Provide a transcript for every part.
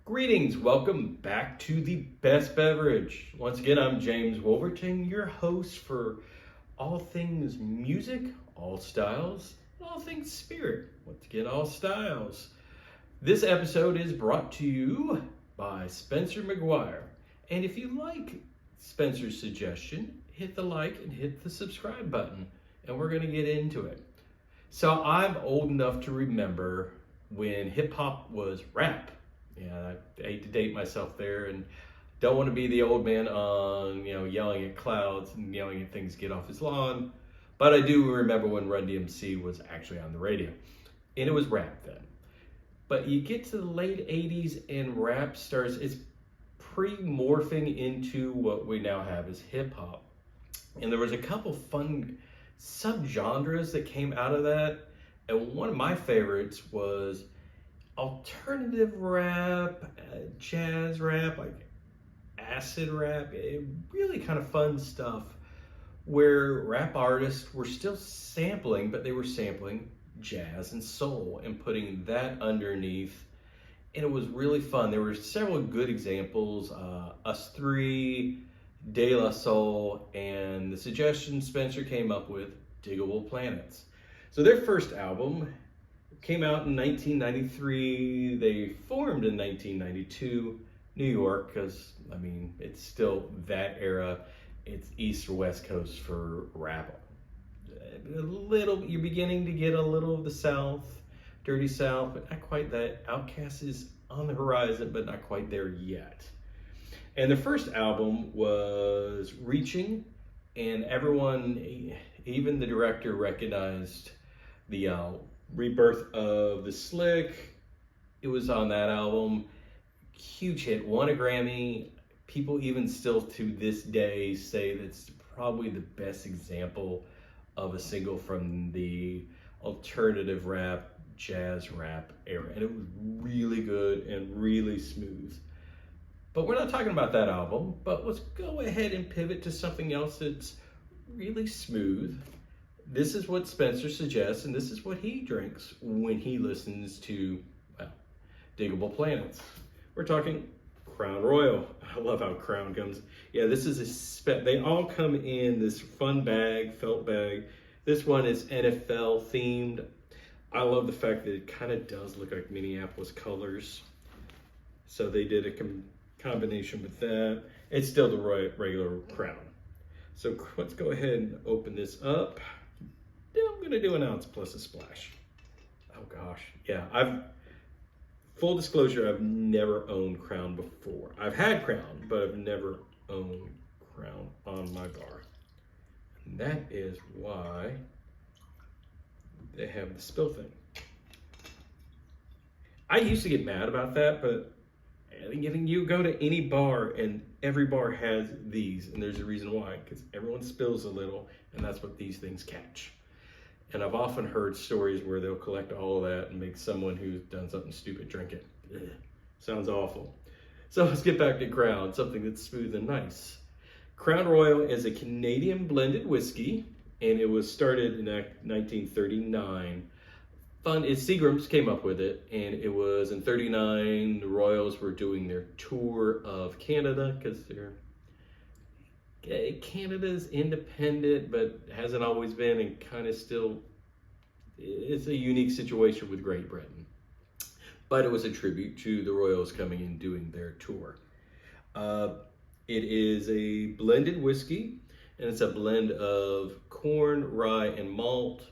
Greetings, welcome back to the best beverage. Once again, I'm James Wolverton, your host for all things music, all styles, and all things spirit. Once again, all styles. This episode is brought to you by Spencer McGuire. And if you like Spencer's suggestion, hit the like and hit the subscribe button, and we're going to get into it. So I'm old enough to remember when hip hop was rap. Yeah, I hate to date myself there, and don't want to be the old man on, yelling at clouds and yelling at things get off his lawn. But I do remember when Run DMC was actually on the radio, and it was rap then. But you get to the late 80s and rap starts, it's pre-morphing into what we now have as hip hop. And there was a couple fun subgenres that came out of that. And one of my favorites was alternative rap, jazz rap, like acid rap, really kind of fun stuff where rap artists were still sampling, but they were sampling jazz and soul and putting that underneath. And it was really fun. There were several good examples, Us Three, De La Soul, and the suggestion Spencer came up with, Digable Planets. So their first album came out in 1993. They formed in 1992, New York, because, it's still that era. It's East or West Coast for rap. You're beginning to get a little of the South, Dirty South, but not quite that. Outkast is on the horizon, but not quite there yet. And the first album was Reaching, and everyone, even the director, recognized the rebirth of the Slick. It was on that album. Huge hit, won a Grammy. People even still to this day say that's probably the best example of a single from the alternative rap, jazz rap era. And it was really good and really smooth. But we're not talking about that album, but let's go ahead and pivot to something else that's really smooth. This is what Spencer suggests, and this is what he drinks when he listens to, Digable Planets. We're talking Crown Royal. I love how Crown comes. Yeah, this is they all come in this fun bag, felt bag. This one is NFL themed. I love the fact that it kind of does look like Minneapolis colors. So they did a combination with that. It's still the regular Crown. So let's go ahead and open this up. I'm gonna do an ounce plus a splash. Oh gosh, yeah. Full disclosure, I've never owned Crown before. I've had Crown, but I've never owned Crown on my bar. And that is why they have the spill thing. I used to get mad about that, but you go to any bar and every bar has these, and there's a reason why, because everyone spills a little, and that's what these things catch. And I've often heard stories where they'll collect all of that and make someone who's done something stupid drink it. Ugh, sounds awful. So let's get back to Crown, something that's smooth and nice. Crown Royal is a Canadian blended whiskey, and it was started in 1939. Seagram's came up with it, and it was in 39, the Royals were doing their tour of Canada, because Canada's independent, but hasn't always been, and kind of still, it's a unique situation with Great Britain. But it was a tribute to the Royals coming and doing their tour. It is a blended whiskey, and it's a blend of corn, rye, and malt.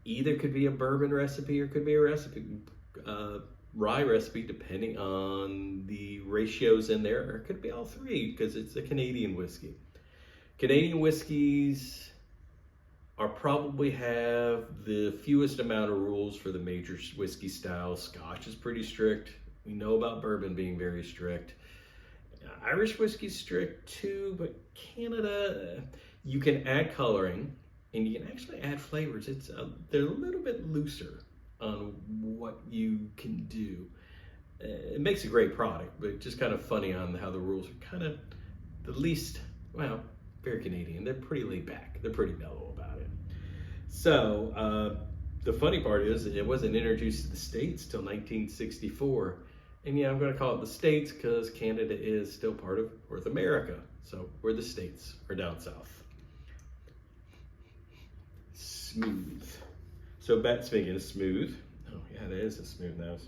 Either could be a bourbon recipe or could be a rye recipe, depending on the ratios in there, or it could be all three because it's a Canadian whiskey. Canadian whiskeys probably have the fewest amount of rules for the major whiskey styles. Scotch is pretty strict. We know about bourbon being very strict. Irish whiskey's strict too, but Canada, you can add coloring and you can actually add flavors. They're a little bit looser on what you can do. It makes a great product, but just kind of funny on how the rules are kind of the least, very Canadian. They're pretty laid back. They're pretty mellow about it. So the funny part is it wasn't introduced to the States till 1964. And yeah, I'm going to call it the States because Canada is still part of North America. So we're the States, or down south. Smooth. So speaking of smooth, oh yeah, that is a smooth nose.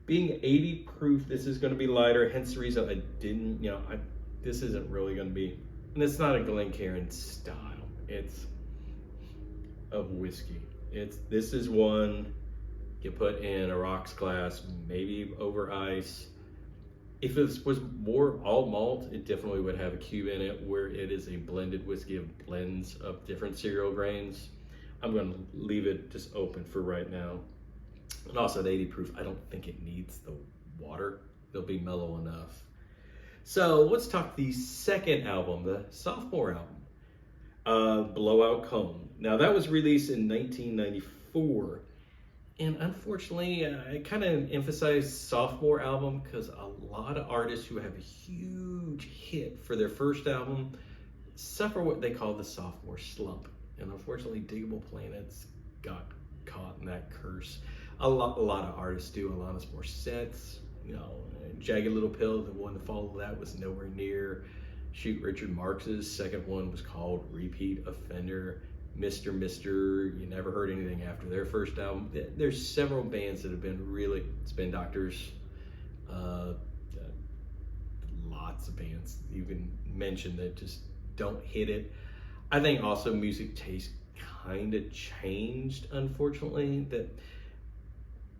Being 80 proof, this is going to be lighter, hence the reason I didn't, this isn't really going to be, and it's not a Glencairn style. It's of whiskey. This is one you put in a rocks glass, maybe over ice. If it was more all malt, it definitely would have a cube in it. Where it is a blended whiskey of blends of different cereal grains, I'm going to leave it just open for right now. And also at 80 proof, I don't think it needs the water. They'll be mellow enough. So let's talk the second album, the sophomore album, Blowout Cone. Now that was released in 1994. And unfortunately, I kind of emphasize sophomore album because a lot of artists who have a huge hit for their first album suffer what they call the sophomore slump. And unfortunately, Digable Planets got caught in that curse. A lot of artists do. Alanis Morissette's, Jagged Little Pill, the one to follow that was nowhere near. Shoot, Richard Marx's second one was called Repeat Offender. Mr. You never heard anything after their first album. There's several bands that have been really, Spin Doctors, lots of bands you can mention that just don't hit it. I think also music taste kind of changed, unfortunately, that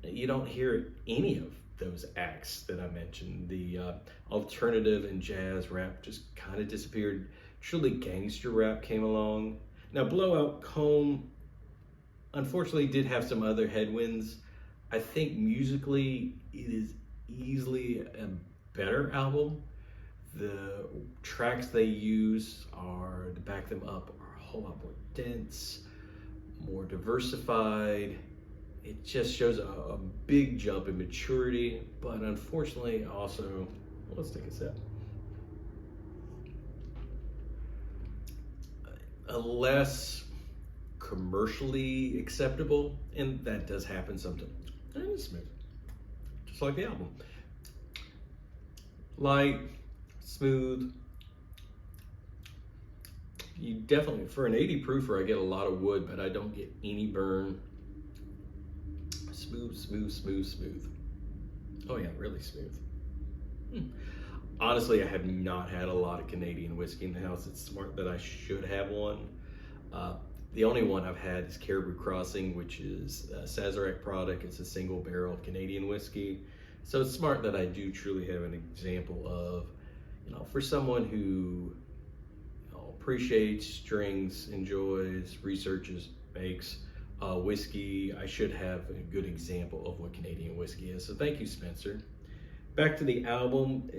you don't hear any of those acts that I mentioned. The alternative and jazz rap just kind of disappeared. Truly gangster rap came along. Now, Blowout Cone, unfortunately, did have some other headwinds. I think musically, it is easily a better album. The tracks they use to back them up are a whole lot more dense, more diversified. It just shows a big jump in maturity, but unfortunately, also, let's take a sip. A less commercially acceptable, and that does happen sometimes. And it's smooth, just like the album. Light, smooth. You definitely, for an 80 proofer, I get a lot of wood, but I don't get any burn. Smooth. Oh yeah, really smooth. Honestly, I have not had a lot of Canadian whiskey in the house. It's smart that I should have one. The only one I've had is Caribou Crossing, which is a Sazerac product. It's a single barrel Canadian whiskey. So it's smart that I do truly have an example of, for someone who appreciates, drinks, enjoys, researches, makes whiskey, I should have a good example of what Canadian whiskey is. So thank you, Spencer. Back to the album.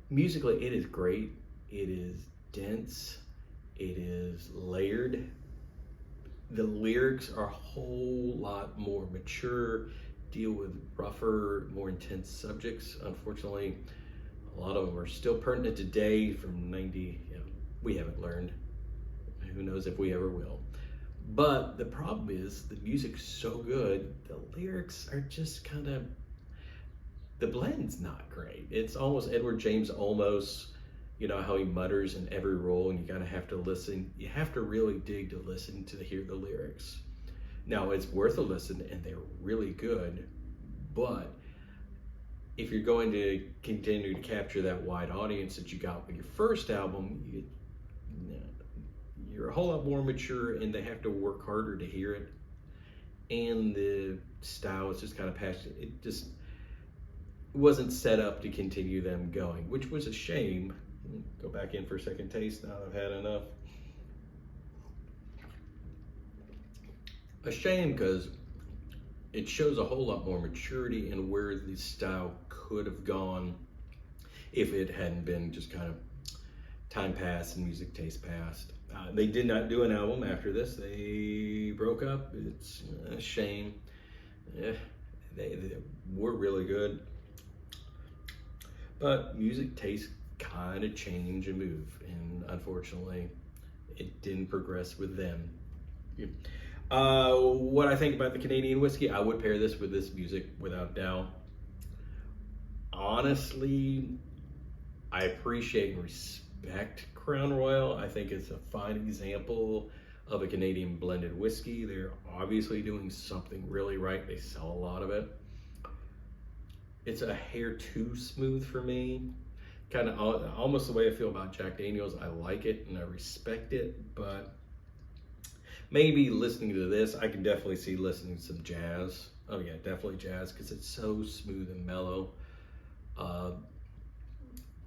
Musically, it is great. It is dense. It is layered. The lyrics are a whole lot more mature, deal with rougher, more intense subjects. Unfortunately, a lot of them are still pertinent today from 90. We haven't learned. Who knows if we ever will. But the problem is the music's so good, the lyrics are just kind of, the blend's not great. It's almost Edward James Olmos, how he mutters in every role, and you kind of have to listen. You have to really dig to listen to hear the lyrics. Now, it's worth a listen, and they're really good, but if you're going to continue to capture that wide audience that you got with your first album, you're a whole lot more mature, and they have to work harder to hear it. And the style is just kind of passionate. It just wasn't set up to continue them going, which was a shame. Go back in for a second taste now that I've had enough. A shame because it shows a whole lot more maturity in where the style could have gone if it hadn't been just kind of time passed and music taste passed. They did not do an album after this. They broke up. It's a shame. They were really good. But music taste kind of change and move, and unfortunately, it didn't progress with them. What I think about the Canadian whiskey, I would pair this with this music without doubt. Honestly, I appreciate and respect Crown Royal. I think it's a fine example of a Canadian blended whiskey. They're obviously doing something really right. They sell a lot of it. It's a hair too smooth for me. Kind of almost the way I feel about Jack Daniels. I like it and I respect it, but maybe listening to this, I can definitely see listening to some jazz. Oh yeah, definitely jazz, because it's so smooth and mellow.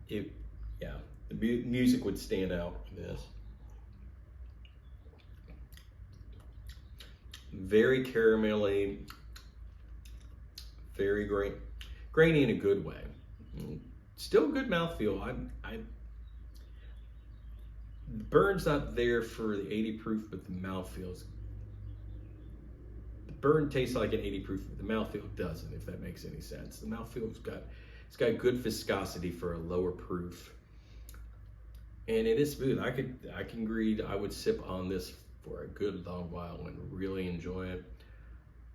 Yeah, the music would stand out in this. Very caramelly, very grainy in a good way. Still good mouthfeel. The burn's not there for the 80 proof, but the mouthfeel's. The burn tastes like an 80 proof, but the mouthfeel doesn't, if that makes any sense. The mouthfeel's got good viscosity for a lower proof. And it is smooth. I can agree, I would sip on this for a good long while and really enjoy it.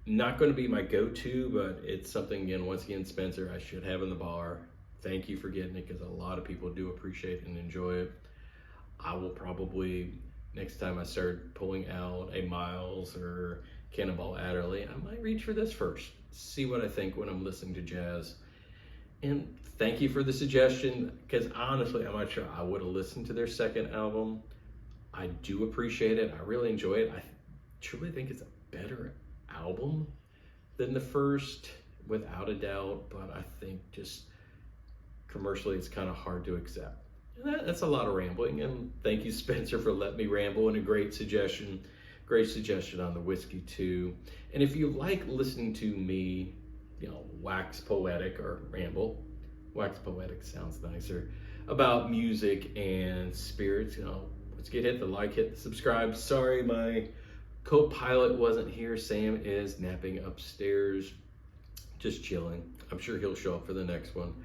Not going to be my go-to, but it's something, again, once again, Spencer, I should have in the bar. Thank you for getting it, because a lot of people do appreciate and enjoy it. I will probably, next time I start pulling out a Miles or Cannonball Adderley, I might reach for this first, see what I think when I'm listening to jazz. And thank you for the suggestion, because honestly, I'm not sure I would have listened to their second album. I do appreciate it. I really enjoy it. I truly think it's a better album than the first, without a doubt, but I think just commercially it's kind of hard to accept. And that's a lot of rambling, and thank you, Spencer, for letting me ramble, and a great suggestion on the whiskey too. And if you like listening to me, wax poetic or ramble, wax poetic sounds nicer, about music and spirits, let's hit the like, hit the subscribe. Sorry, my co-pilot wasn't here. Sam is napping upstairs, just chilling. I'm sure he'll show up for the next one.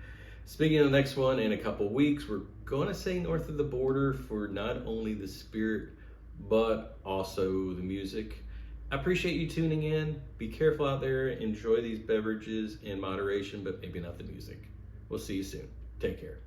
Speaking of the next one, in a couple weeks, we're going to say north of the border for not only the spirit, but also the music. I appreciate you tuning in. Be careful out there. Enjoy these beverages in moderation, but maybe not the music. We'll see you soon. Take care.